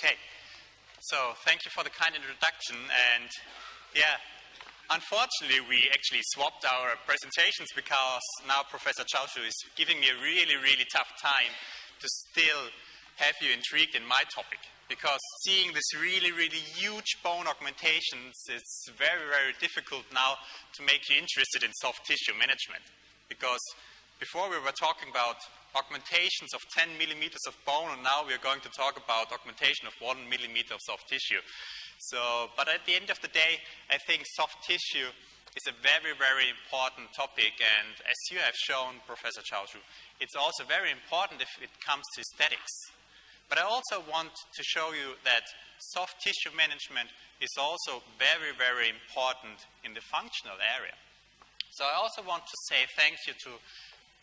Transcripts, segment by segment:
Okay, so thank you for the kind introduction, and yeah, unfortunately we actually swapped our presentations because now Professor Chaoshu is giving me a really tough time to still have you intrigued in my topic, because seeing this really huge bone augmentations, it's very difficult now to make you interested in soft tissue management, because before we were talking about augmentations of 10 millimeters of bone, and now we're going to talk about augmentation of 1 millimeter of soft tissue. So, but at the end of the day, I think soft tissue is a very important topic, and as you have shown, Professor Chaoshu, it's also very important if it comes to aesthetics. But I also want to show you that soft tissue management is also very important in the functional area. So I also want to say thank you to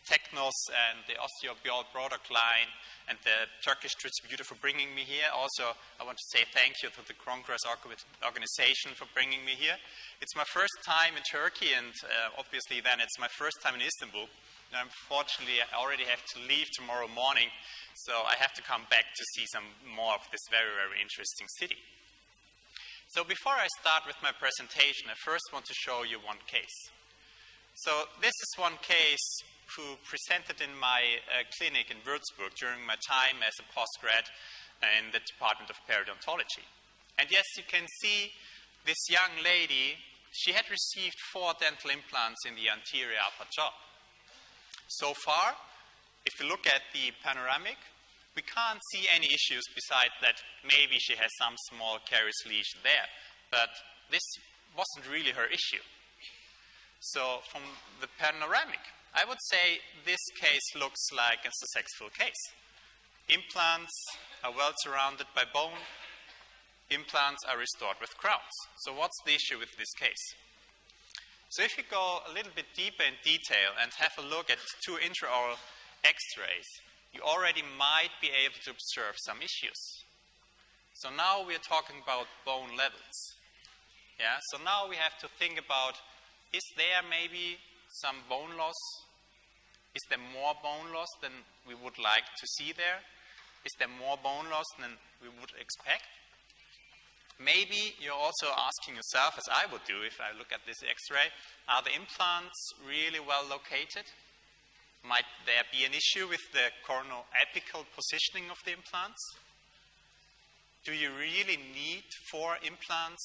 Technos and the OsteoBiol product line and the Turkish distributor for bringing me here. Also, I want to say thank you to the Congress organization for bringing me here. It's my first time in Turkey, and obviously then it's my first time in Istanbul. And unfortunately, I already have to leave tomorrow morning, so I have to come back to see some more of this very interesting city. So before I start with my presentation, I first want to show you one case. So this is one case who presented in my clinic in Würzburg during my time as a postgrad in the Department of Parodontology. And yes, you can see this young lady, she had received 4 dental implants in the anterior upper jaw. So far, if you look at the panoramic, we can't see any issues besides that maybe she has some small carious lesion there. But this wasn't really her issue. So from the panoramic, I would say this case looks like a successful case. Implants are well surrounded by bone. Implants are restored with crowns. So what's the issue with this case? So if you go a little bit deeper in detail and have a look at 2 intraoral x-rays, you already might be able to observe some issues. So now we're talking about bone levels. Yeah, so now we have to think about, is there maybe some bone loss? Is there more bone loss than we would like to see there? Is there more bone loss than we would expect? Maybe you're also asking yourself, as I would do if I look at this x-ray, are the implants really well located? Might there be an issue with the cornoapical positioning of the implants? Do you really need 4 implants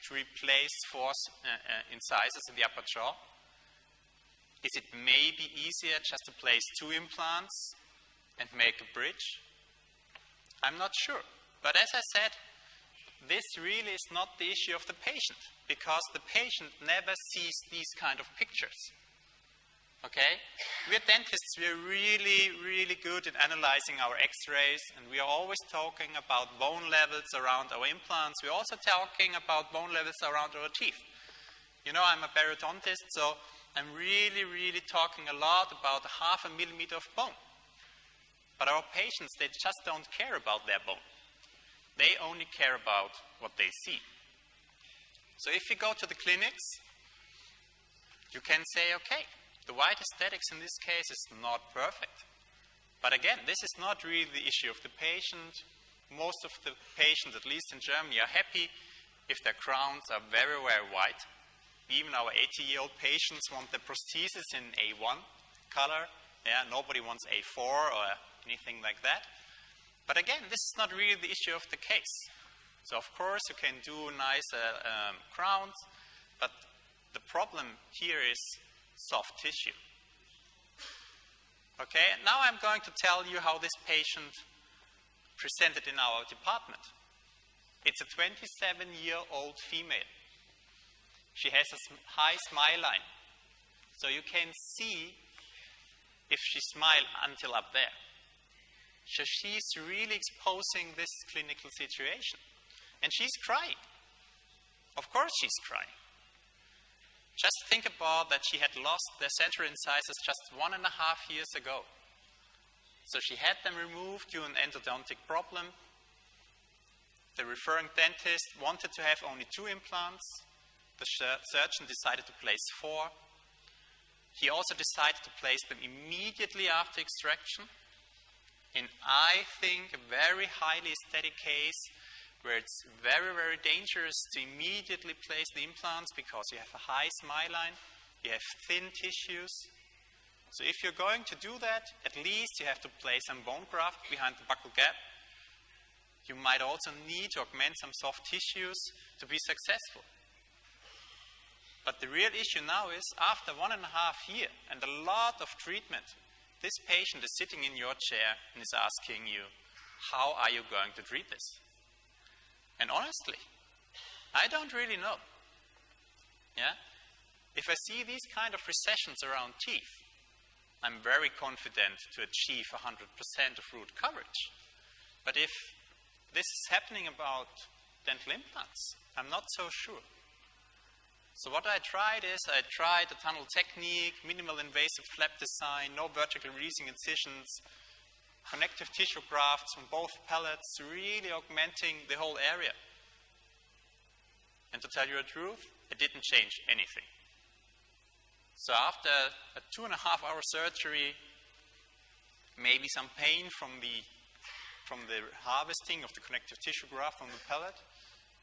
to replace 4 incisors in the upper jaw? Is it maybe easier just to place 2 implants and make a bridge? I'm not sure. But as I said, this really is not the issue of the patient, because the patient never sees these kind of pictures. Okay? We're dentists, we're really good at analyzing our x-rays, and we are always talking about bone levels around our implants. We're also talking about bone levels around our teeth. You know, I'm a parodontist, so I'm really talking a lot about 0.5 millimeter of bone. But our patients, they just don't care about their bone. They only care about what they see. So if you go to the clinics, you can say, okay, the white aesthetics in this case is not perfect. But again, this is not really the issue of the patient. Most of the patients, at least in Germany, are happy if their crowns are very white. Even our 80-year-old patients want the prosthesis in A1 color. Yeah, nobody wants A4 or anything like that. But again, this is not really the issue of the case. So of course you can do nice crowns, but the problem here is soft tissue. Okay, and now I'm going to tell you how this patient presented in our department. It's a 27-year-old female. She has a high smile line. So you can see if she smiles until up there. So she's really exposing this clinical situation. And she's crying. Of course she's crying. Just think about that she had lost the central incisors just 1.5 years ago. So she had them removed due to an endodontic problem. The referring dentist wanted to have only 2 implants. The surgeon decided to place 4. He also decided to place them immediately after extraction. in, I think, a very highly aesthetic case where it's very, very dangerous to immediately place the implants because you have a high smile line, you have thin tissues. So if you're going to do that, at least you have to place some bone graft behind the buccal gap. You might also need to augment some soft tissues to be successful. But the real issue now is, after 1.5 years and a lot of treatment, this patient is sitting in your chair and is asking you, how are you going to treat this? And honestly, I don't really know. Yeah? If I see these kind of recessions around teeth, I'm very confident to achieve 100% of root coverage. But if this is happening about dental implants, I'm not so sure. So what I tried is, I tried the tunnel technique, minimal invasive flap design, no vertical releasing incisions, connective tissue grafts on both palates, really augmenting the whole area. And to tell you the truth, it didn't change anything. So after a 2.5-hour surgery, maybe some pain from the harvesting of the connective tissue graft on the palate,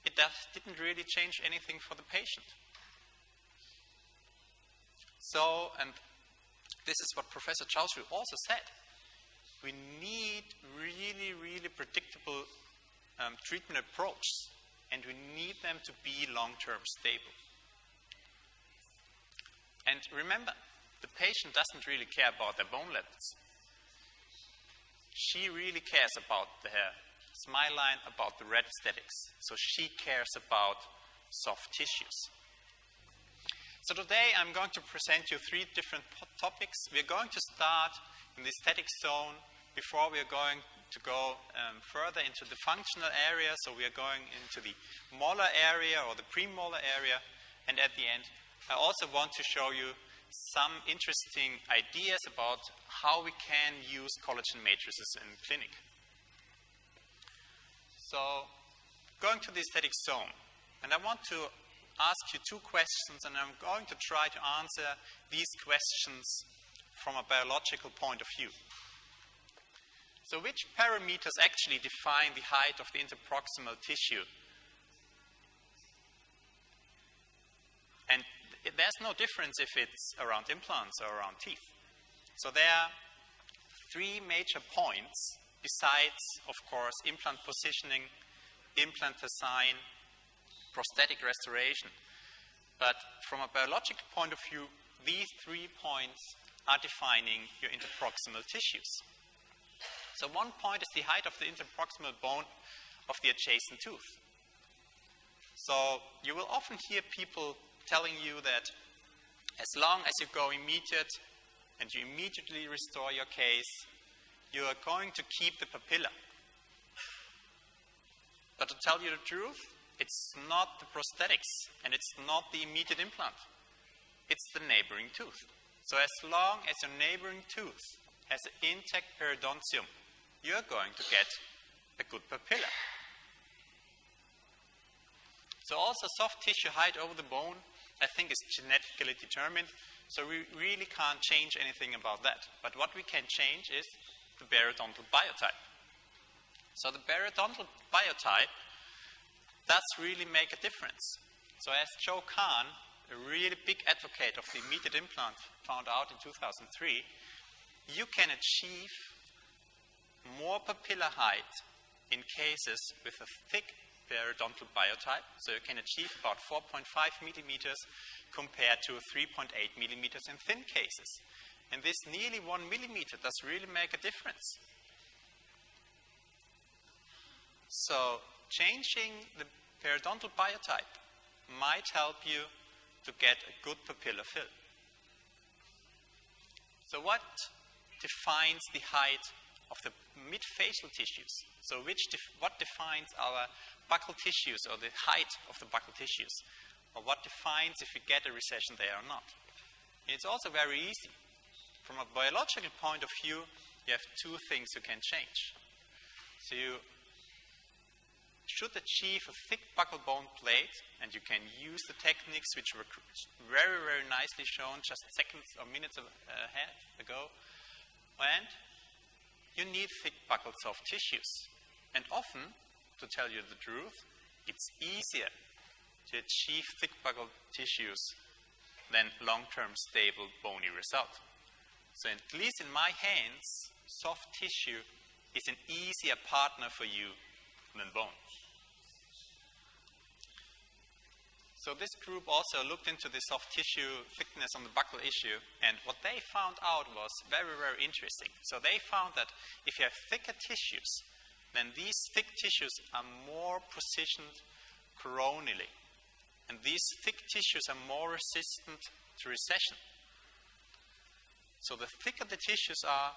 it didn't really change anything for the patient. So, and this is what Professor Chaushu also said, we need really, really predictable treatment approaches, and we need them to be long-term stable. And remember, the patient doesn't really care about their bone levels. She really cares about her smile line, about the red aesthetics. So she cares about soft tissues. So today I'm going to present you 3 different topics. We're going to start in the aesthetic zone before we are going to go further into the functional area. So we are going into the molar area or the premolar area. And at the end, I also want to show you some interesting ideas about how we can use collagen matrices in clinic. So, going to the aesthetic zone, and I want to ask you 2 questions, and I'm going to try to answer these questions from a biological point of view. So, which parameters actually define the height of the interproximal tissue? And there's no difference if it's around implants or around teeth. So there are 3 major points besides, of course, implant positioning, implant design, prosthetic restoration. But from a biological point of view, these 3 points are defining your interproximal tissues. So one point is the height of the interproximal bone of the adjacent tooth. So you will often hear people telling you that as long as you go immediate and you immediately restore your case, you are going to keep the papilla. But to tell you the truth, it's not the prosthetics and it's not the immediate implant. It's the neighboring tooth. So as long as your neighboring tooth has an intact periodontium, you're going to get a good papilla. So also soft tissue height over the bone, I think, is genetically determined, so we really can't change anything about that. But what we can change is the periodontal biotype. So the periodontal biotype does really make a difference. So as Joe Kahn, a really big advocate of the immediate implant, found out in 2003, you can achieve more papilla height in cases with a thick periodontal biotype. So you can achieve about 4.5 millimeters compared to 3.8 millimeters in thin cases. And this nearly 1 millimeter does really make a difference. So changing the periodontal biotype might help you to get a good papilla fill. So what defines the height of the mid-facial tissues? So what defines our buccal tissues or the height of the buccal tissues? Or what defines if we get a recession there or not? It's also very easy. From a biological point of view, you have 2 things you can change. So you should achieve a thick buccal bone plate, and you can use the techniques which were very, very nicely shown just seconds or minutes ago. And you need thick buccal soft tissues. And often, to tell you the truth, it's easier to achieve thick buccal tissues than long-term stable bony result. So at least in my hands, soft tissue is an easier partner for you than bone. So this group also looked into the soft tissue thickness on the buccal issue, and what they found out was very, very interesting. So they found that if you have thicker tissues, then these thick tissues are more positioned coronally. And these thick tissues are more resistant to recession. So the thicker the tissues are,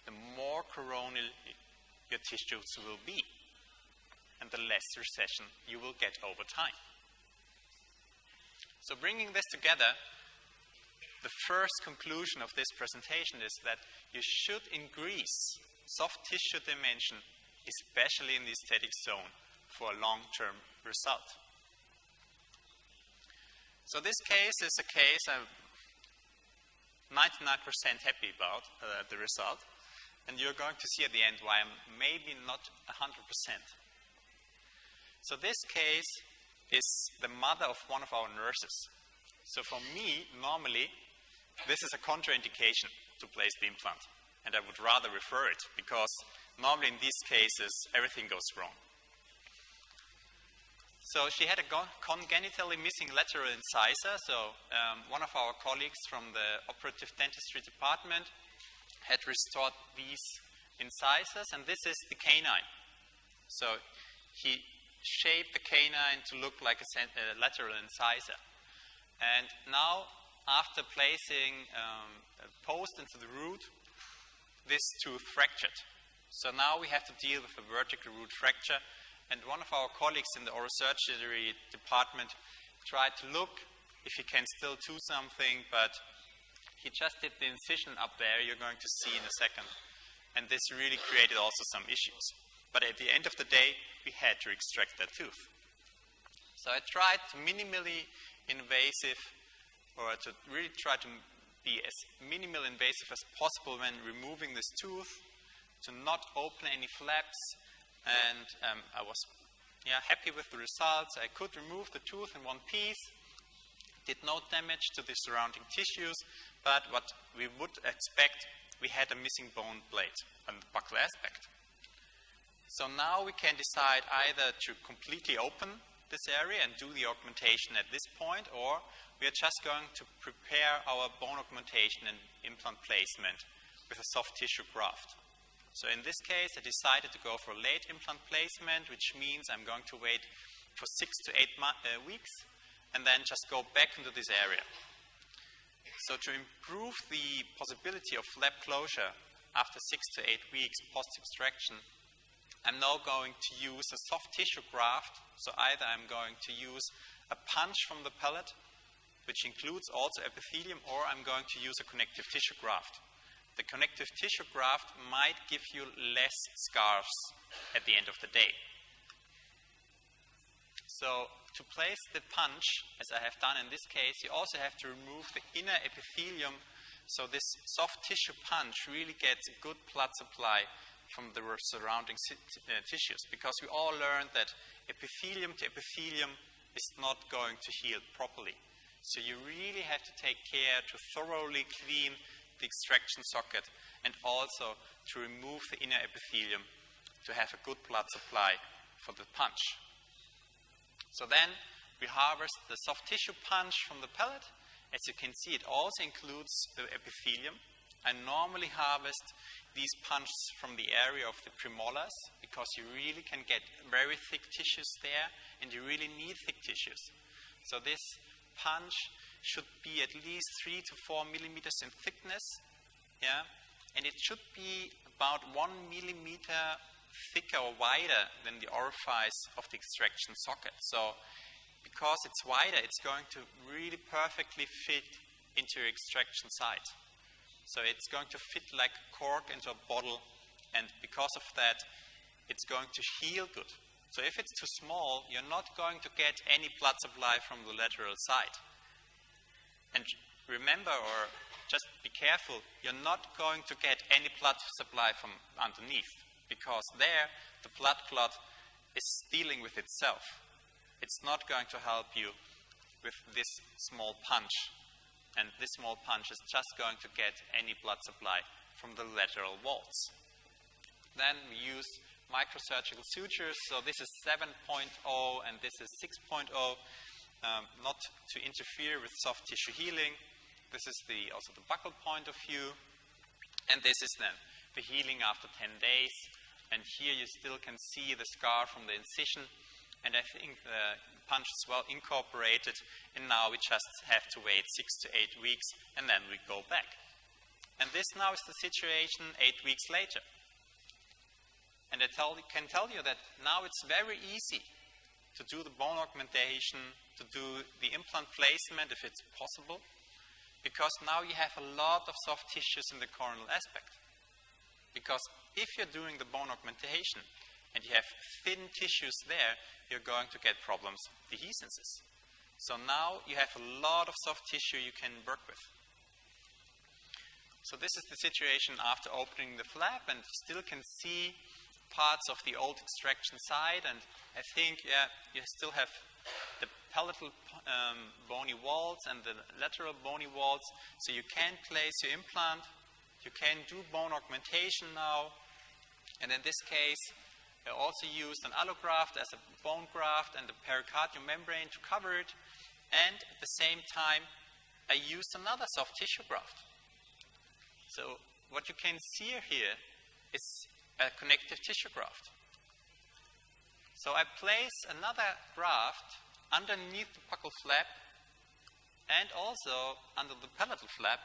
the more coronal your tissues will be, and the less recession you will get over time. So bringing this together, the first conclusion of this presentation is that you should increase soft tissue dimension, especially in the aesthetic zone, for a long-term result. So this case is a case I'm 99% happy about the result, and you're going to see at the end why I'm maybe not 100%. So this case is the mother of one of our nurses. So for me, normally, this is a contraindication to place the implant, and I would rather refer it, because normally in these cases, everything goes wrong. So she had a congenitally missing lateral incisor. So one of our colleagues from the operative dentistry department had restored these incisors, and this is the canine. So he shaped the canine to look like a lateral incisor. And now, after placing a post into the root, this tooth fractured. So now we have to deal with a vertical root fracture. And one of our colleagues in the oral surgery department tried to look if he can still do something, but he just did the incision up there, you're going to see in a second. And this really created also some issues. But at the end of the day, we had to extract that tooth. So I tried to minimally invasive, or to really try to be as minimal invasive as possible when removing this tooth, to not open any flaps. And I was happy with the results. I could remove the tooth in one piece, did no damage to the surrounding tissues, but what we would expect, we had a missing bone plate on the buccal aspect. So now we can decide either to completely open this area and do the augmentation at this point, or we are just going to prepare our bone augmentation and implant placement with a soft tissue graft. So in this case, I decided to go for late implant placement, which means I'm going to wait for 6 to 8 weeks and then just go back into this area. So to improve the possibility of flap closure after 6 to 8 weeks post-extraction, I'm now going to use a soft tissue graft. So either I'm going to use a punch from the palate, which includes also epithelium, or I'm going to use a connective tissue graft. The connective tissue graft might give you less scars at the end of the day. So to place the punch, as I have done in this case, you also have to remove the inner epithelium. So this soft tissue punch really gets a good blood supply from the surrounding tissues, because we all learned that epithelium to epithelium is not going to heal properly. So you really have to take care to thoroughly clean the extraction socket and also to remove the inner epithelium to have a good blood supply for the punch. So then we harvest the soft tissue punch from the palate. As you can see, it also includes the epithelium. I normally harvest these punches from the area of the premolars, because you really can get very thick tissues there, and you really need thick tissues. So this punch should be at least 3 to 4 millimeters in thickness, and it should be about 1 millimeter thicker or wider than the orifice of the extraction socket. So because it's wider, it's going to really perfectly fit into your extraction site. So it's going to fit like a cork into a bottle, and because of that, it's going to heal good. So if it's too small, you're not going to get any blood supply from the lateral side. And remember, or just be careful, you're not going to get any blood supply from underneath, because there the blood clot is dealing with itself. It's not going to help you with this small punch. And this small punch is just going to get any blood supply from the lateral walls. Then we use microsurgical sutures. So this is 7.0 and this is 6.0, not to interfere with soft tissue healing. This is also the buccal point of view. And this is then the healing after 10 days. And here you still can see the scar from the incision. And I think the punch is well incorporated. And now we just have to wait 6 to 8 weeks and then we go back. And this now is the situation 8 weeks later. And I can tell you that now it's very easy to do the bone augmentation, to do the implant placement if it's possible, because now you have a lot of soft tissues in the coronal aspect. Because if you're doing the bone augmentation and you have thin tissues there, you're going to get problems with dehiscences. So now you have a lot of soft tissue you can work with. So this is the situation after opening the flap, and you still can see parts of the old extraction site, and I think, yeah, you still have the palatal bony walls and the lateral bony walls, so you can place your implant, you can do bone augmentation now, and in this case, I also used an allograft as a bone graft and the pericardial membrane to cover it, and at the same time, I used another soft tissue graft. So what you can see here is a connective tissue graft. So I place another graft underneath the buccal flap and also under the palatal flap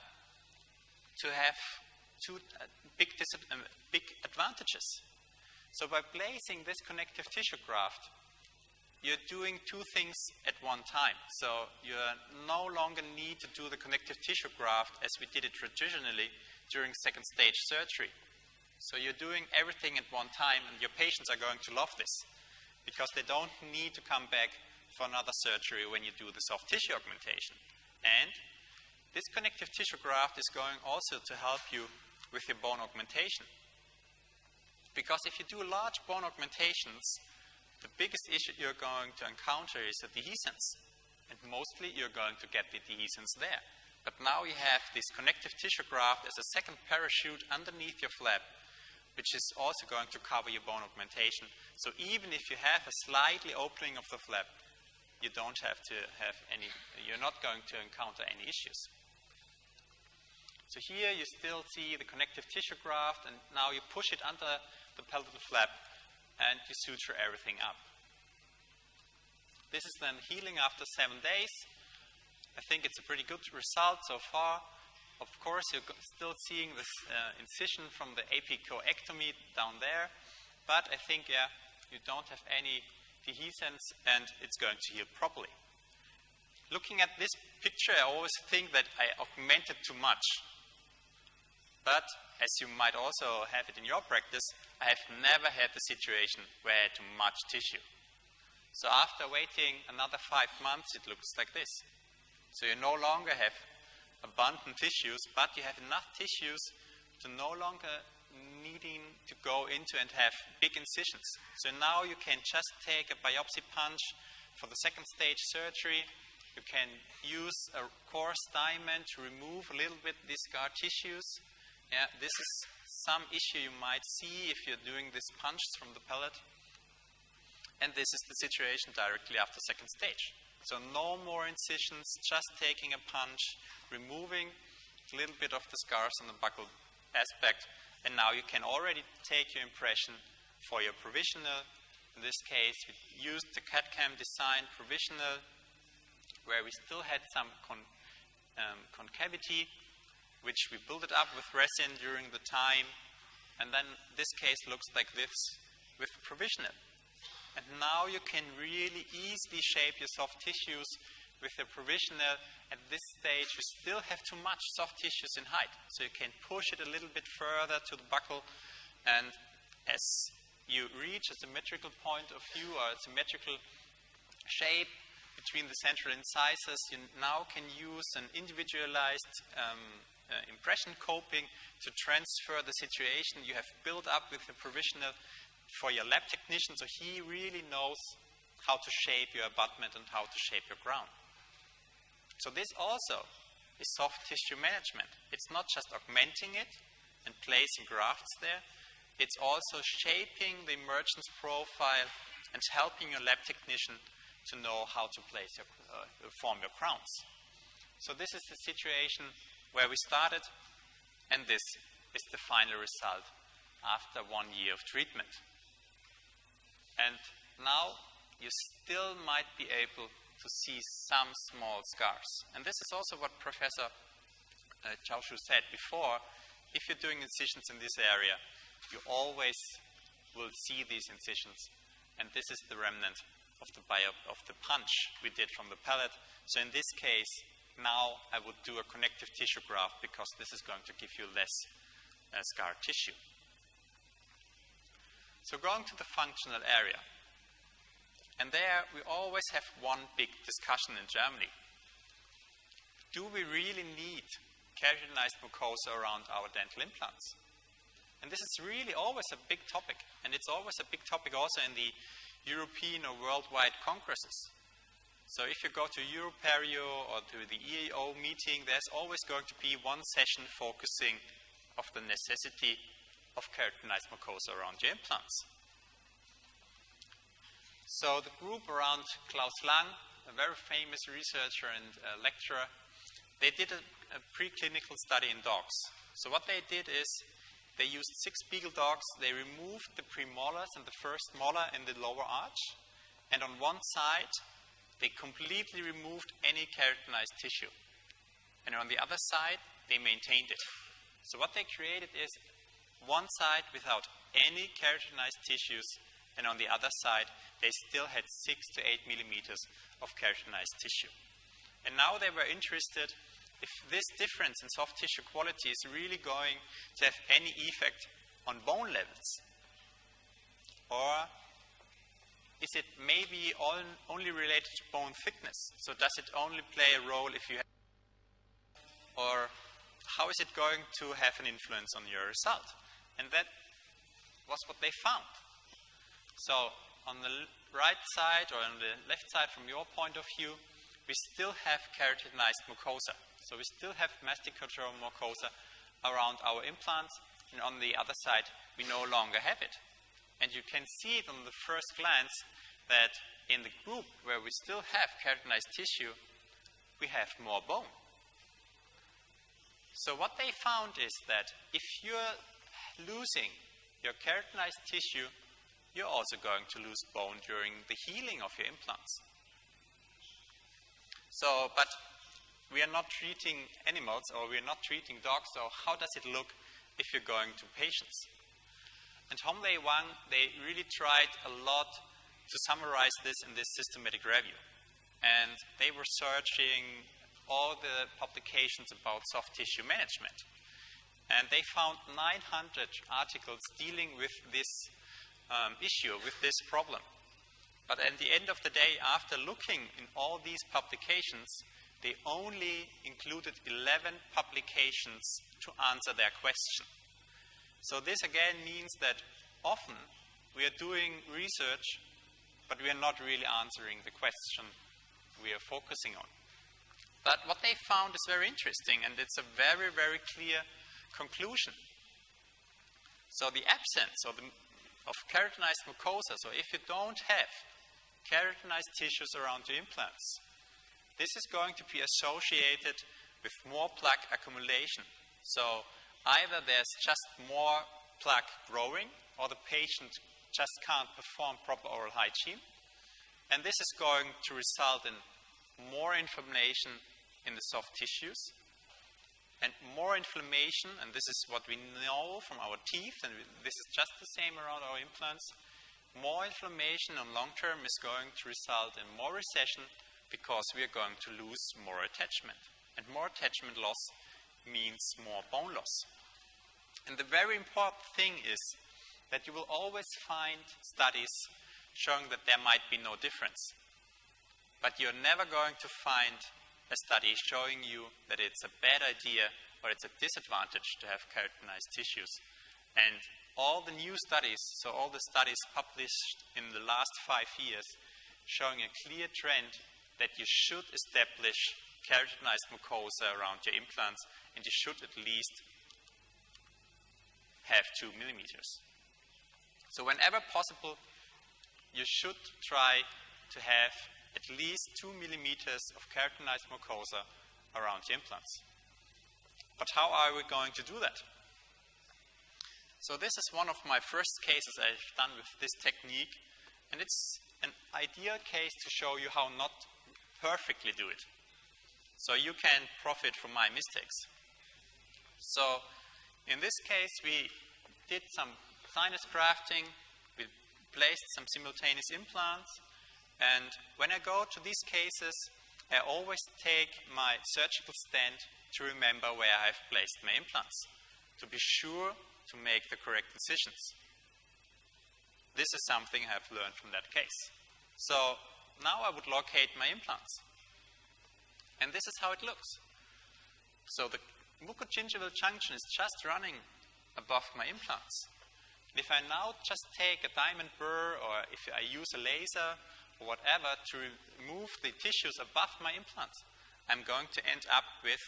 to have two big advantages. So by placing this connective tissue graft, you're doing two things at one time. So you no longer need to do the connective tissue graft as we did it traditionally during second stage surgery. So you're doing everything at one time, and your patients are going to love this because they don't need to come back for another surgery when you do the soft tissue augmentation. And this connective tissue graft is going also to help you with your bone augmentation. Because if you do large bone augmentations, the biggest issue you're going to encounter is the dehiscence. And mostly you're going to get the dehiscence there. But now you have this connective tissue graft as a second parachute underneath your flap, which is also going to cover your bone augmentation. So even if you have a slightly opening of the flap, you don't have to have any, you're not going to encounter any issues. So here you still see the connective tissue graft, and now you push it under the palatal flap and you suture everything up. This is then healing after 7 days. I think it's a pretty good result so far. Of course, you're still seeing this incision from the apicoectomy down there, but I think, yeah, you don't have any dehiscence and it's going to heal properly. Looking at this picture, I always think that I augmented too much. But as you might also have it in your practice, I have never had the situation where I had too much tissue. So after waiting another 5 months, it looks like this. So you no longer have abundant tissues, but you have enough tissues to no longer needing to go into and have big incisions. So now you can just take a biopsy punch for the second stage surgery. You can use a coarse diamond to remove a little bit these scar tissues. Yeah, this is some issue you might see if you're doing this punch from the palate. And this is the situation directly after second stage. So no more incisions, just taking a punch, removing a little bit of the scars on the buccal aspect, and now you can already take your impression for your provisional. In this case, we used the CAD-CAM design provisional, where we still had some concavity, which we built it up with resin during the time, and then this case looks like this with provisional. And now you can really easily shape your soft tissues with the provisional. At this stage, you still have too much soft tissues in height. So you can push it a little bit further to the buccal. And as you reach a symmetrical point of view or a symmetrical shape between the central incisors, you now can use an individualized impression coping to transfer the situation you have built up with the professional for your lab technician, so he really knows how to shape your abutment and how to shape your crown. So this also is soft tissue management. It's not just augmenting it and placing grafts there, it's also shaping the emergence profile and helping your lab technician to know how to place your, form your crowns. So this is the situation where we started, and this is the final result after 1 year of treatment. And now you still might be able to see some small scars. And this is also what Professor Chaoshu said before. If you're doing incisions in this area, you always will see these incisions. And this is the remnant of the punch we did from the palate. So in this case, now I would do a connective tissue graft because this is going to give you less scar tissue. So going to the functional area. And there we always have one big discussion in Germany. Do we really need keratinized mucosa around our dental implants? And this is really always a big topic. And it's always a big topic also in the European or worldwide congresses. So if you go to Europerio or to the EAO meeting, there's always going to be one session focusing on the necessity of keratinized mucosa around your implants. So the group around Klaus Lang, a very famous researcher and lecturer, they did a preclinical study in dogs. So what they did is they used 6 beagle dogs. They removed the premolars and the first molar in the lower arch. And on one side, they completely removed any keratinized tissue. And on the other side, they maintained it. So what they created is one side without any keratinized tissues, and on the other side, they still had 6 to 8 millimeters of keratinized tissue. And now they were interested if this difference in soft tissue quality is really going to have any effect on bone levels. Or is it maybe only related to bone thickness? So does it only play a role if you have, or how is it going to have an influence on your result? And that was what they found. So on the right side or on the left side from your point of view, we still have keratinized mucosa. So we still have masticatorial mucosa around our implants, and on the other side, we no longer have it. And you can see it on the first glance that in the group where we still have keratinized tissue, we have more bone. So what they found is that if you're losing your keratinized tissue, you're also going to lose bone during the healing of your implants. So, but we are not treating animals, or we are not treating dogs, so how does it look if you're going to patients? And Homley Wang, they really tried a lot to summarize this in this systematic review. And they were searching all the publications about soft tissue management. And they found 900 articles dealing with this issue, with this problem. But at the end of the day, after looking in all these publications, they only included 11 publications to answer their question. So this again means that often we are doing research, but we are not really answering the question we are focusing on. But what they found is very interesting, and it's a very, very clear conclusion. So the absence of keratinized mucosa, so if you don't have keratinized tissues around your implants, this is going to be associated with more plaque accumulation. So either there's just more plaque growing, or the patient just can't perform proper oral hygiene. And this is going to result in more inflammation in the soft tissues. And more inflammation, and this is what we know from our teeth, and this is just the same around our implants. More inflammation on long term is going to result in more recession, because we are going to lose more attachment. And more attachment loss means more bone loss. And the very important thing is that you will always find studies showing that there might be no difference. But you're never going to find a study showing you that it's a bad idea or it's a disadvantage to have keratinized tissues. And all the new studies, so all the studies published in the last 5 years, showing a clear trend that you should establish keratinized mucosa around your implants, and you should at least have 2 millimeters. So whenever possible, you should try to have at least 2 millimeters of keratinized mucosa around your implants. But how are we going to do that? So this is one of my first cases I've done with this technique, and it's an ideal case to show you how not perfectly do it. So you can profit from my mistakes. So in this case, we did some sinus grafting, we placed some simultaneous implants, and when I go to these cases, I always take my surgical stand to remember where I've placed my implants, to be sure to make the correct incisions. This is something I've learned from that case. So now I would locate my implants. And this is how it looks. So the mucogingival junction is just running above my implants. If I now just take a diamond burr, or if I use a laser or whatever to remove the tissues above my implants, I'm going to end up with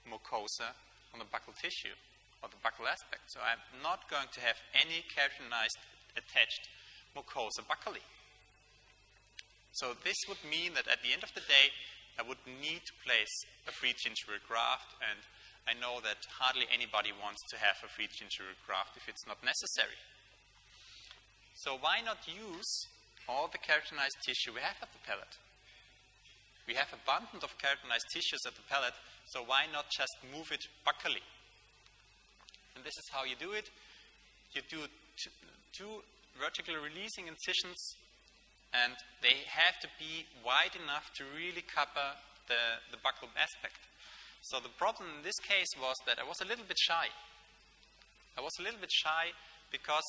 mucosa on the buccal tissue or the buccal aspect. So I'm not going to have any keratinized attached mucosa buccally. So this would mean that at the end of the day, I would need to place a free gingival graft, and I know that hardly anybody wants to have a free gingival graft if it's not necessary. So why not use all the keratinized tissue we have at the palate? We have abundance of keratinized tissues at the palate, so why not just move it buccally? And this is how you do it. You do two vertically releasing incisions, and they have to be wide enough to really cover the buccal aspect. So the problem in this case was that I was a little bit shy. I was a little bit shy because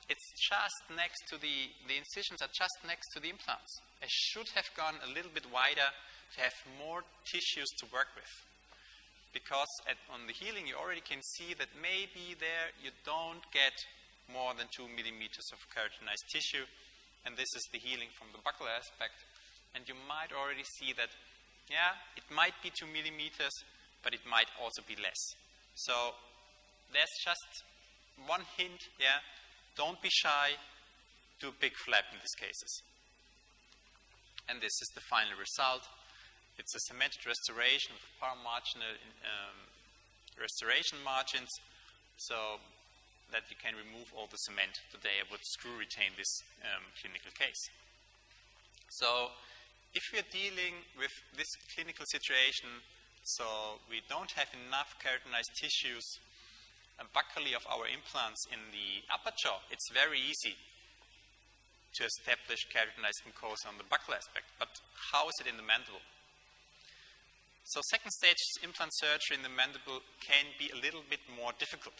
it's just next to the incisions are just next to the implants. I should have gone a little bit wider to have more tissues to work with. Because on the healing you already can see that maybe there you don't get more than 2 millimeters of keratinized tissue, and this is the healing from the buccal aspect. And you might already see that, yeah, it might be 2 millimeters, but it might also be less. So there's just one hint, yeah, don't be shy, do a big flap in these cases. And this is the final result. It's a cemented restoration with paramarginal restoration margins, so that you can remove all the cement. Today I would screw retain this clinical case. So if we're dealing with this clinical situation, so we don't have enough keratinized tissues buccally of our implants in the upper jaw, it's very easy to establish keratinized mucosa on the buccal aspect. But how is it in the mandible? So second stage implant surgery in the mandible can be a little bit more difficult.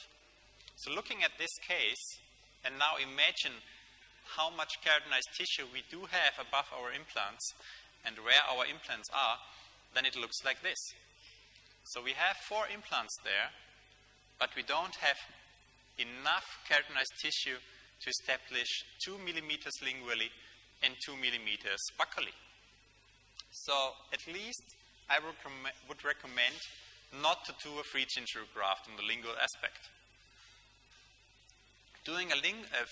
So looking at this case, and now imagine how much keratinized tissue we do have above our implants and where our implants are, then it looks like this. So we have 4 implants there, but we don't have enough keratinized tissue to establish 2 millimeters lingually and 2 millimeters buccally. So at least I would recommend not to do a free gingival graft on the lingual aspect. Doing a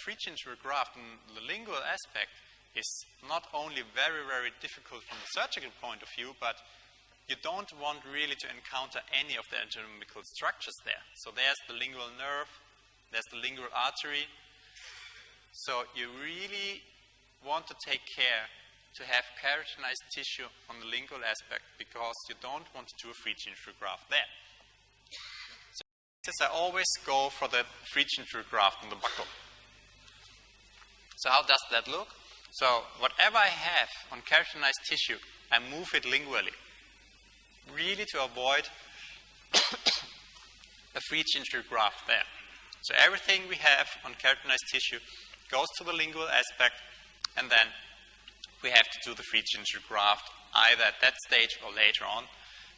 free gingival graft on the lingual aspect is not only very, very difficult from the surgical point of view, but you don't want really to encounter any of the anatomical structures there. So there's the lingual nerve, there's the lingual artery. So you really want to take care to have keratinized tissue on the lingual aspect because you don't want to do a free gingival graft there. So I always go for the free gingival graft on the buccal. So how does that look? So whatever I have on keratinized tissue, I move it lingually, really to avoid a free gingival graft there. So everything we have on keratinized tissue goes to the lingual aspect, and then we have to do the free gingival graft either at that stage or later on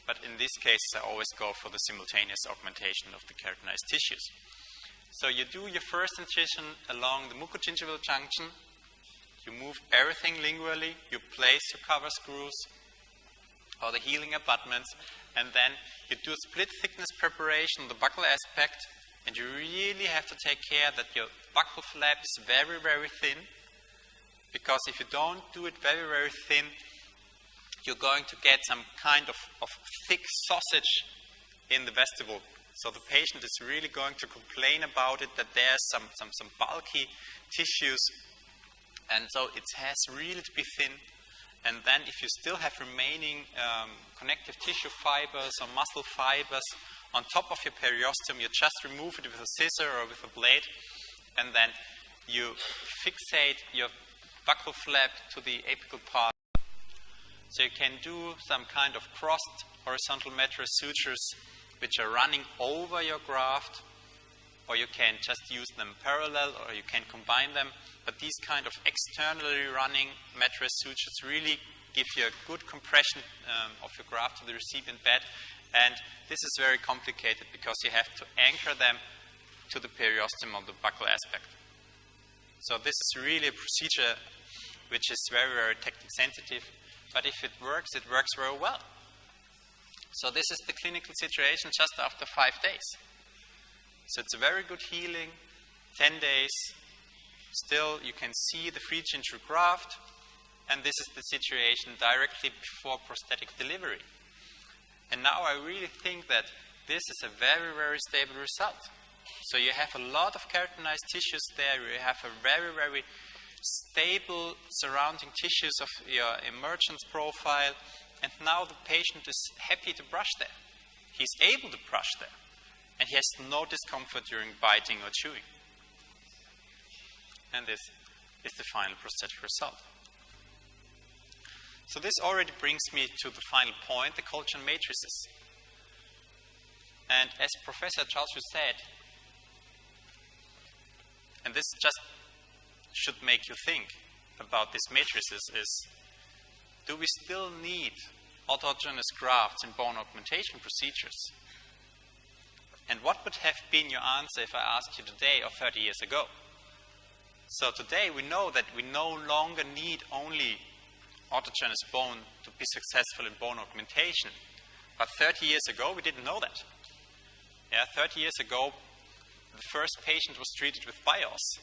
but in these cases I always go for the simultaneous augmentation of the keratinized tissues. So you do your first incision along the mucogingival junction, you move everything lingually, you place your cover screws or the healing abutments, and then you do a split thickness preparation on the buccal aspect, and you really have to take care that your buccal flap is very, very thin, because if you don't do it very, very thin, you're going to get some kind of thick sausage in the vestibule. So the patient is really going to complain about it, that there's some bulky tissues, and so it has really to be thin. And then if you still have remaining connective tissue fibers or muscle fibers on top of your periosteum, you just remove it with a scissor or with a blade, and then you fixate your buccal flap to the apical part. So you can do some kind of crossed horizontal metric sutures which are running over your graft, or you can just use them parallel, or you can combine them. But these kind of externally running metric sutures really give you a good compression of your graft to the recipient bed. And this is very complicated because you have to anchor them to the periosteum of the buccal aspect. So this is really a procedure which is very, very technique sensitive. But if it works very well. So this is the clinical situation just after 5 days. So it's a very good healing, 10 days. Still, you can see the free gingival graft, and this is the situation directly before prosthetic delivery. And now I really think that this is a very, very stable result. So you have a lot of keratinized tissues there, you have a very, very stable surrounding tissues of your emergence profile, and now the patient is happy to brush there. He's able to brush there, and he has no discomfort during biting or chewing. And this is the final prosthetic result. So this already brings me to the final point, the collagen matrices. And as Professor Chalchu said, and this just should make you think about these matrices, is do we still need autogenous grafts in bone augmentation procedures? And what would have been your answer if I asked you today or 30 years ago? So today we know that we no longer need only autogenous bone to be successful in bone augmentation. But 30 years ago we didn't know that. Yeah, 30 years ago the first patient was treated with BIOS.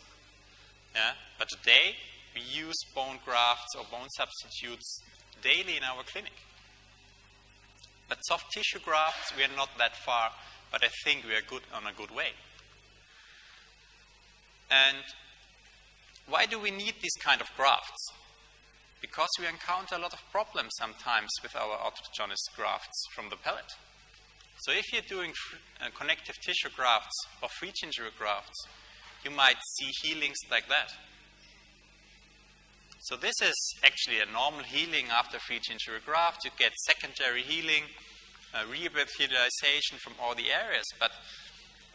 Yeah, but today we use bone grafts or bone substitutes daily in our clinic. But soft tissue grafts, we are not that far, but I think we are on a good way. And why do we need these kind of grafts? Because we encounter a lot of problems sometimes with our autogenous grafts from the pellet. So if you're doing connective tissue grafts or free gingival grafts, you might see healings like that. So this is actually a normal healing after free gingival graft. You get secondary healing, rehabilitation from all the areas, but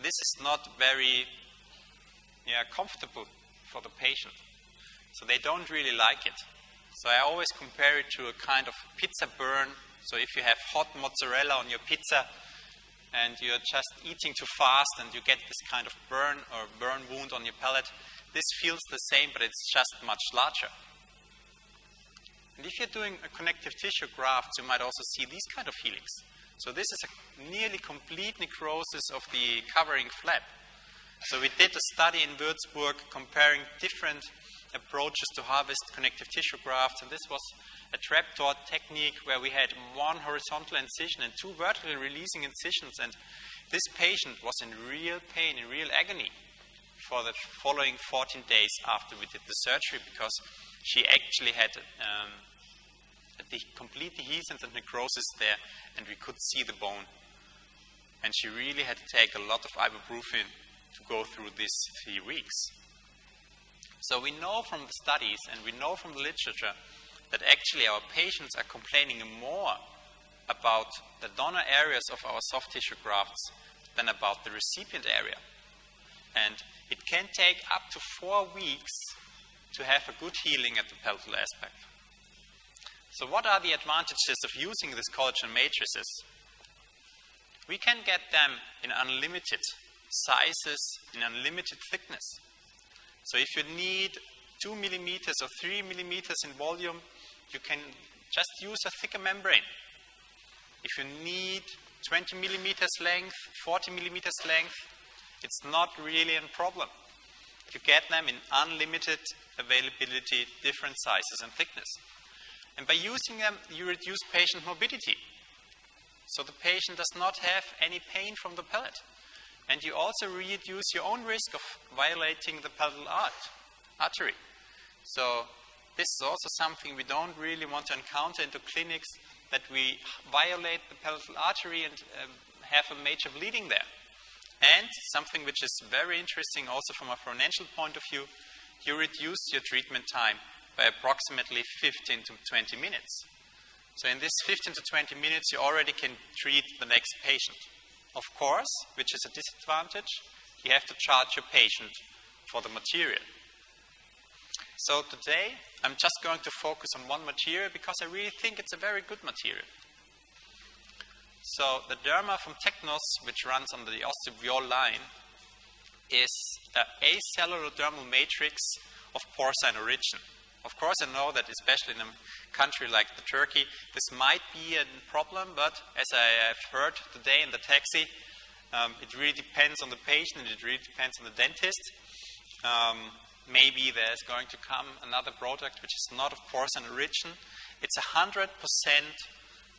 this is not very comfortable for the patient. So they don't really like it. So I always compare it to a kind of pizza burn. So if you have hot mozzarella on your pizza and you're just eating too fast and you get this kind of burn or burn wound on your palate, this feels the same, but it's just much larger. And if you're doing a connective tissue graft, you might also see these kind of healings. So this is a nearly complete necrosis of the covering flap. So we did a study in Würzburg comparing different approaches to harvest connective tissue grafts, and this was a trapdoor technique where we had one horizontal incision and two vertically releasing incisions, and this patient was in real pain, in real agony for the following 14 days after we did the surgery, because she actually had the complete dehiscence and necrosis there, and we could see the bone. And she really had to take a lot of ibuprofen to go through these 3 weeks. So we know from the studies and we know from the literature that actually our patients are complaining more about the donor areas of our soft tissue grafts than about the recipient area. And it can take up to 4 weeks to have a good healing at the palatal aspect. So what are the advantages of using these collagen matrices? We can get them in unlimited sizes, in unlimited thickness. So if you need 2 millimeters or 3 millimeters in volume, you can just use a thicker membrane. If you need 20 millimeters length, 40 millimeters length, it's not really a problem. You get them in unlimited availability, different sizes and thickness. And by using them, you reduce patient morbidity. So the patient does not have any pain from the palate. And you also reduce your own risk of violating the palatal artery. So this is also something we don't really want to encounter into clinics, that we violate the palatal artery and have a major bleeding there. And something which is very interesting also from a financial point of view, you reduce your treatment time by approximately 15 to 20 minutes. So in this 15 to 20 minutes, you already can treat the next patient. Of course, which is a disadvantage, you have to charge your patient for the material. So today, I'm just going to focus on one material because I really think it's a very good material. So the Derma from Technos, which runs under the OsteoBiol line, is an acellular dermal matrix of porcine origin. Of course, I know that especially in a country like Turkey, this might be a problem, but as I have heard today in the taxi, it really depends on the patient, and it really depends on the dentist. Maybe there's going to come another product which is not of porcine origin. It's 100%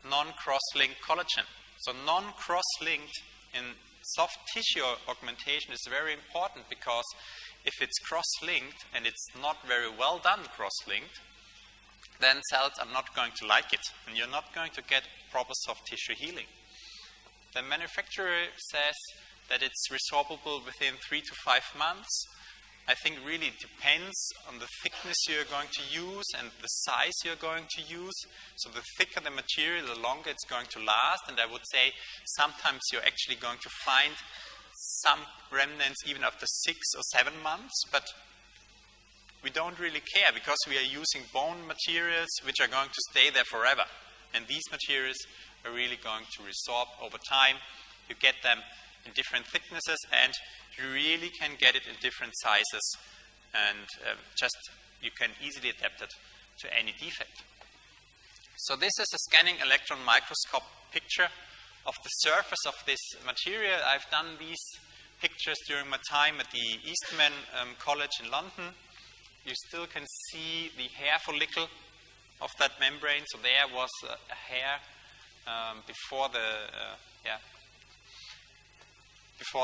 non-cross-linked collagen. So non-cross-linked in soft tissue augmentation is very important, because if it's cross-linked and it's not very well done cross-linked, then cells are not going to like it, and you're not going to get proper soft tissue healing. The manufacturer says that it's resorbable within 3 to 5 months. I think really it depends on the thickness you're going to use and the size you're going to use. So the thicker the material, the longer it's going to last. And I would say sometimes you're actually going to find some remnants even after 6 or 7 months. But we don't really care, because we are using bone materials which are going to stay there forever. And these materials are really going to resorb over time. You get them in different thicknesses, and you really can get it in different sizes, and you can easily adapt it to any defect. So this is a scanning electron microscope picture of the surface of this material. I've done these pictures during my time at the Eastman College in London. You still can see the hair follicle of that membrane. So there was a hair before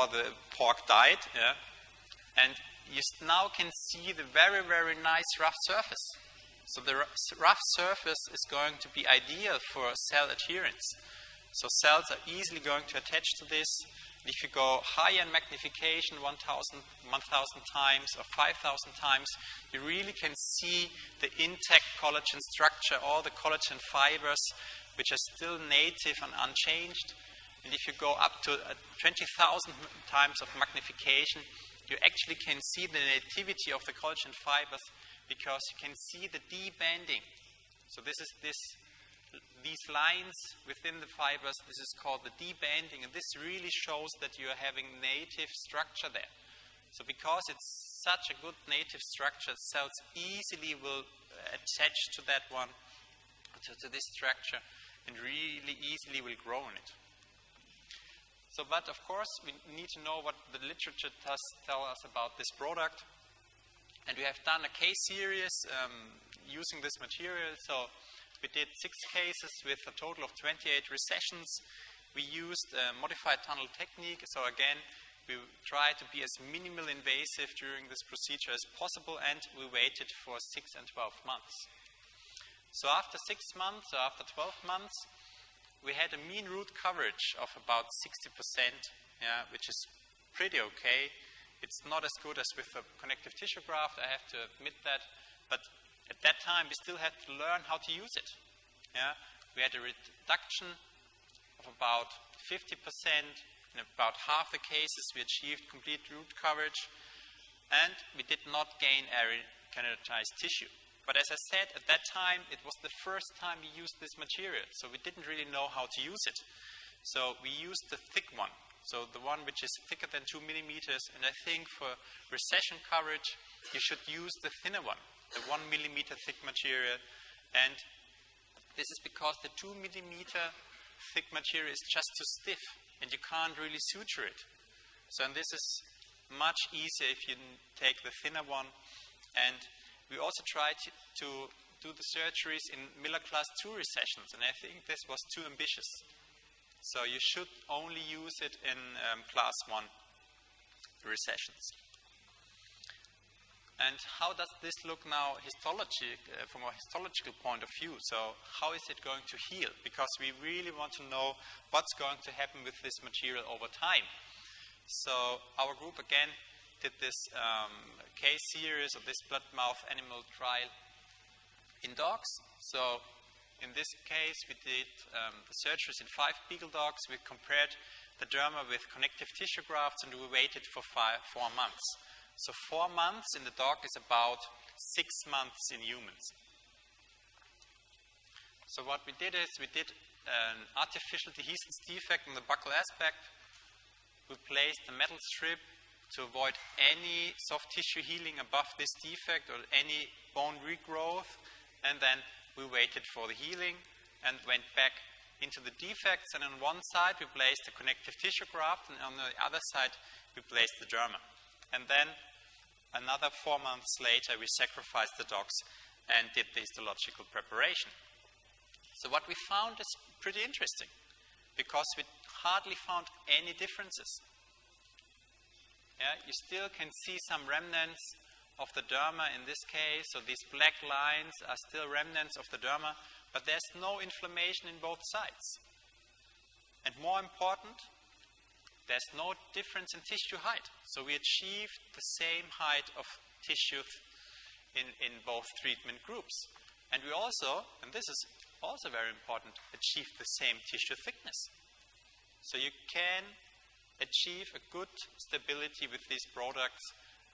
the pork died, and you now can see the very, very nice rough surface. So the rough surface is going to be ideal for cell adherence. So cells are easily going to attach to this. And if you go higher in magnification, 1,000 times or 5,000 times, you really can see the intact collagen structure, all the collagen fibers, which are still native and unchanged. And if you go up to 20,000 times of magnification, you actually can see the nativity of the collagen fibers, because you can see the debanding. So this is these lines within the fibers. This is called the debanding, and this really shows that you are having native structure there. So because it's such a good native structure, cells easily will attach to that one, to this structure, and really easily will grow in it. So, but of course, we need to know what the literature does tell us about this product. And we have done a case series using this material. So we did 6 cases with a total of 28 recessions. We used a modified tunnel technique. So again, we tried to be as minimal invasive during this procedure as possible, and we waited for 6 and 12 months. So after 6 months, or after 12 months, we had a mean root coverage of about 60%, which is pretty okay. It's not as good as with a connective tissue graft, I have to admit that. But at that time, we still had to learn how to use it. We had a reduction of about 50%. In about half the cases, we achieved complete root coverage. And we did not gain keratinized tissue. But as I said, at that time, it was the first time we used this material, so we didn't really know how to use it. So we used the thick one, so the one which is thicker than 2 millimeters, and I think for recession coverage you should use the thinner one, the 1 millimeter thick material. And this is because the 2 millimeter thick material is just too stiff and you can't really suture it. So and this is much easier if you take the thinner one. And we also tried to do the surgeries in Miller class 2 recessions, and I think this was too ambitious. So you should only use it in class 1 recessions. And how does this look now from a histological point of view? So how is it going to heal? Because we really want to know what's going to happen with this material over time. So our group again did this case series of this blood-mouth animal trial in dogs. So in this case we did the surgeries in 5 beagle dogs. We compared the derma with connective tissue grafts and we waited for 4 months. So 4 months in the dog is about 6 months in humans. So what we did is we did an artificial dehiscence defect on the buccal aspect. We placed a metal strip to avoid any soft tissue healing above this defect or any bone regrowth, and then we waited for the healing and went back into the defects, and on one side we placed a connective tissue graft and on the other side we placed the derma. And then another 4 months later we sacrificed the dogs and did the histological preparation. So what we found is pretty interesting because we hardly found any differences. Yeah, you still can see some remnants of the derma in this case, so these black lines are still remnants of the derma, but there's no inflammation in both sides. And more important, there's no difference in tissue height. So we achieved the same height of tissue in both treatment groups. And we also, and this is also very important, achieved the same tissue thickness. So you can achieve a good stability with these products.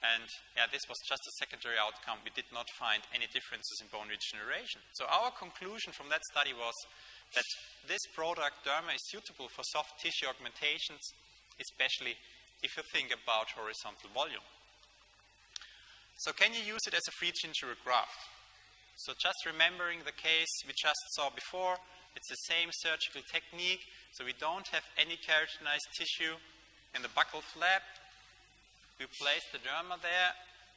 And yeah, this was just a secondary outcome. We did not find any differences in bone regeneration. So our conclusion from that study was that this product, derma, is suitable for soft tissue augmentations, especially if you think about horizontal volume. So can you use it as a free gingival graft? So just remembering the case we just saw before, it's the same surgical technique. So we don't have any keratinized tissue in the buccal flap. We place the derma there,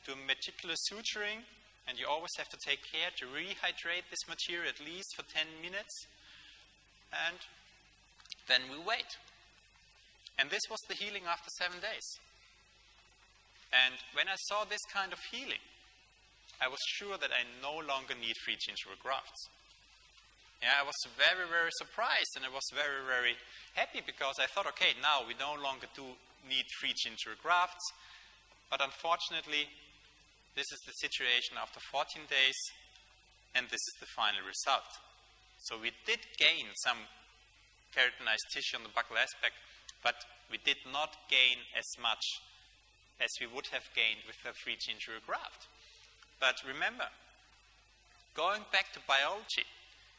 do meticulous suturing, and you always have to take care to rehydrate this material at least for 10 minutes. And then we wait. And this was the healing after 7 days. And when I saw this kind of healing, I was sure that I no longer need free gingival grafts. Yeah, I was very, very surprised, and I was very, very happy because I thought, okay, now we no longer need free gingival grafts. But unfortunately, this is the situation after 14 days, and this is the final result. So we did gain some keratinized tissue on the buccal aspect, but we did not gain as much as we would have gained with a free gingival graft. But remember, going back to biology,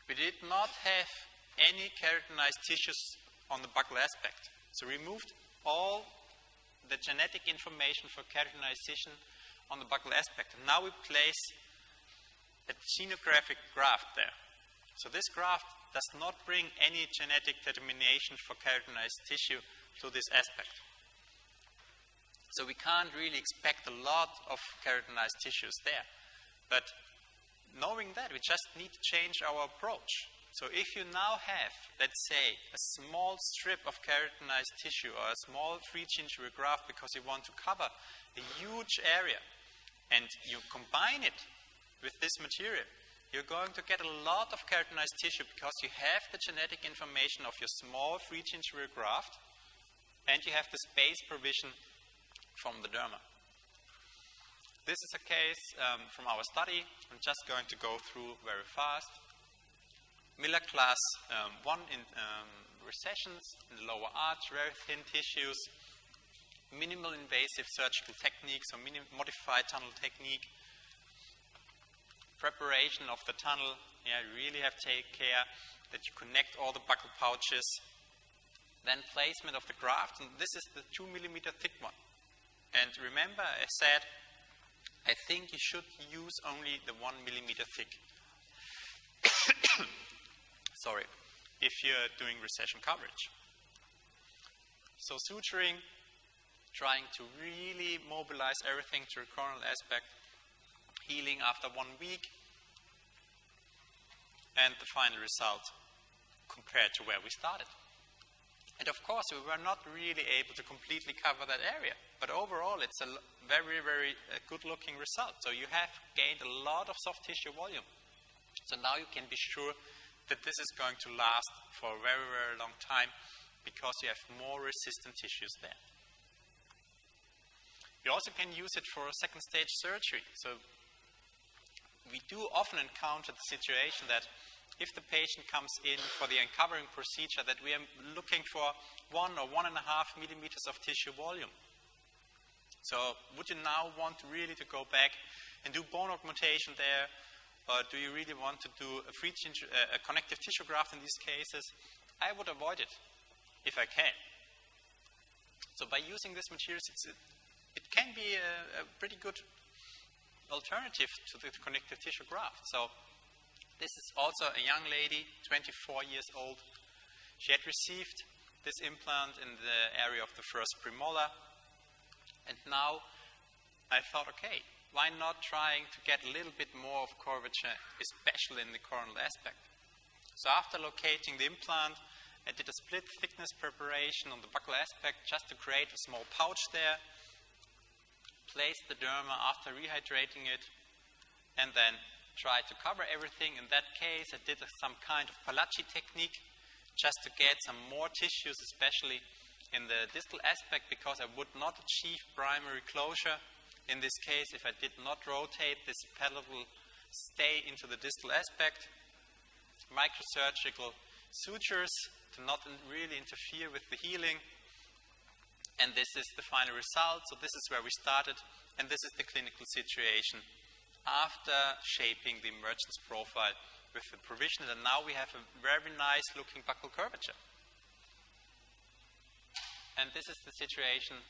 we did not have any keratinized tissues on the buccal aspect. So we removed all the genetic information for keratinization on the buccal aspect. And now we place a xenographic graft there. So this graft does not bring any genetic determination for keratinized tissue to this aspect. So we can't really expect a lot of keratinized tissues there. But knowing that, we just need to change our approach. So if you now have, let's say, a small strip of keratinized tissue or a small free gingival graft because you want to cover a huge area, and you combine it with this material, you're going to get a lot of keratinized tissue because you have the genetic information of your small free gingival graft and you have the space provision from the derma. This is a case from our study. I'm just going to go through very fast. Miller class 1 in recessions in the lower arch, very thin tissues, minimal invasive surgical techniques, or modified tunnel technique. Preparation of the tunnel, yeah, you really have to take care that you connect all the buccal pouches. Then placement of the graft, and this is the 2 millimeter thick one. And remember, I said, I think you should use only the 1 millimeter thick. Sorry, if you're doing recession coverage. So suturing, trying to really mobilize everything to a coronal aspect, healing after 1 week, and the final result compared to where we started. And of course, we were not really able to completely cover that area, but overall it's a very, very good-looking result. So you have gained a lot of soft tissue volume. So now you can be sure that this is going to last for a very, very long time because you have more resistant tissues there. You also can use it for second stage surgery. So we do often encounter the situation that if the patient comes in for the uncovering procedure, that we are looking for 1 or 1.5 millimeters of tissue volume. So would you now want really to go back and do bone augmentation there? Or do you really want to do a connective tissue graft in these cases? I would avoid it if I can. So by using this material, it can be a pretty good alternative to the connective tissue graft. So this is also a young lady, 24 years old. She had received this implant in the area of the first premolar. And now I thought, okay, why not trying to get a little bit more of curvature, especially in the coronal aspect? So after locating the implant, I did a split thickness preparation on the buccal aspect just to create a small pouch there. Placed the derma after rehydrating it, and then tried to cover everything. In that case, I did some kind of Palacci technique just to get some more tissues, especially in the distal aspect, because I would not achieve primary closure in this case if I did not rotate this palatal stay into the distal aspect. Microsurgical sutures to not really interfere with the healing. And this is the final result. So this is where we started, and this is the clinical situation after shaping the emergence profile with the provisional. And now we have a very nice looking buccal curvature. And this is the situation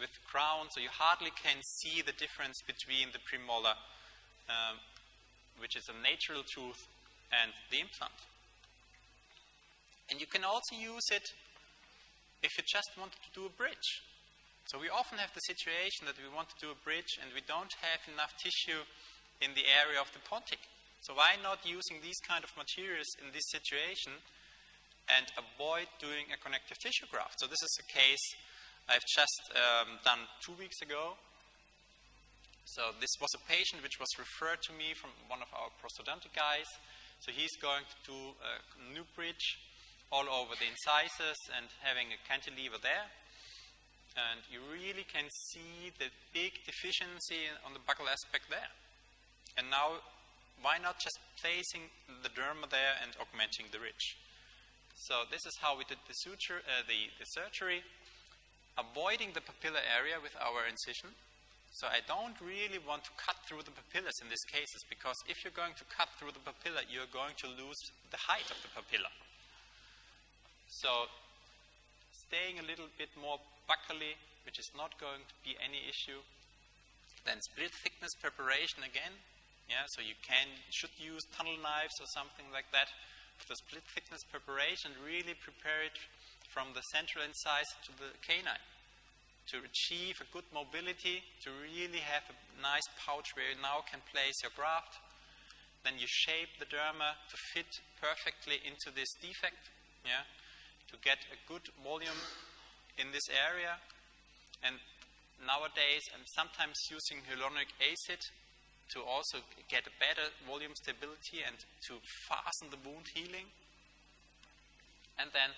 with the crown. So you hardly can see the difference between the premolar, which is a natural tooth, and the implant. And you can also use it if you just wanted to do a bridge. So we often have the situation that we want to do a bridge and we don't have enough tissue in the area of the pontic. So why not using these kind of materials in this situation and avoid doing a connective tissue graft? So this is a case I've just done 2 weeks ago. So this was a patient which was referred to me from one of our prosthodontic guys. So he's going to do a new bridge all over the incisors and having a cantilever there. And you really can see the big deficiency on the buccal aspect there. And now, why not just placing the derma there and augmenting the ridge? So this is how we did the suture, the surgery, avoiding the papilla area with our incision. So I don't really want to cut through the papillas in these cases, because if you're going to cut through the papilla, you're going to lose the height of the papilla. So staying a little bit more buccally, which is not going to be any issue. Then split thickness preparation again. Yeah, so you should use tunnel knives or something like that for the split thickness preparation. Really prepare it from the central incisor to the canine to achieve a good mobility, to really have a nice pouch where you now can place your graft. Then you shape the derma to fit perfectly into this defect. Yeah, to get a good volume in this area. And nowadays I'm sometimes using hyaluronic acid to also get a better volume stability and to fasten the wound healing. And then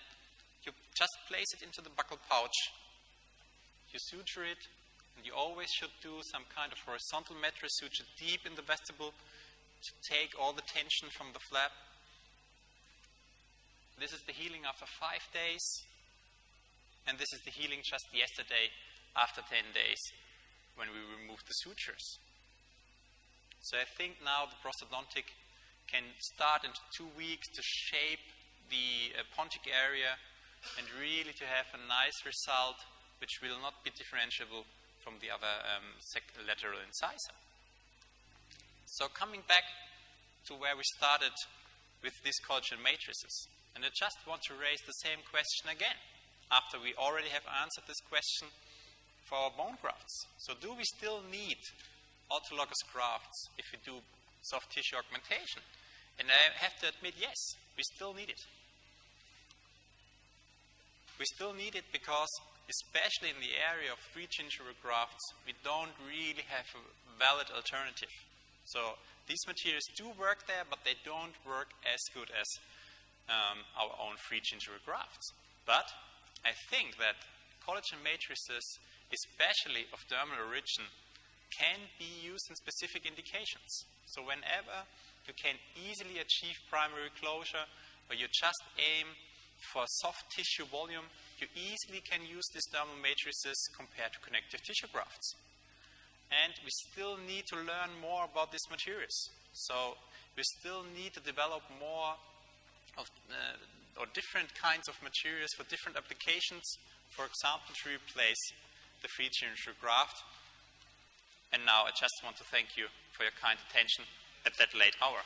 you just place it into the buccal pouch. You suture it, and you always should do some kind of horizontal mattress suture deep in the vestibule to take all the tension from the flap. This is the healing after 5 days, and this is the healing just yesterday after 10 days when we removed the sutures. So I think now the prosthodontic can start in 2 weeks to shape the pontic area and really to have a nice result which will not be differentiable from the other lateral incisor. So coming back to where we started with these collagen matrices, and I just want to raise the same question again, after we already have answered this question for our bone grafts. So do we still need autologous grafts if we do soft tissue augmentation? And I have to admit, yes, we still need it. We still need it because, especially in the area of free gingival grafts, we don't really have a valid alternative. So these materials do work there, but they don't work as good as our own free gingival grafts. But I think that collagen matrices, especially of dermal origin, can be used in specific indications. So whenever you can easily achieve primary closure, or you just aim for soft tissue volume, you easily can use these dermal matrices compared to connective tissue grafts. And we still need to learn more about these materials. So we still need to develop more of or different kinds of materials for different applications, for example, to replace the free gingival graft. And now I just want to thank you for your kind attention at that late hour.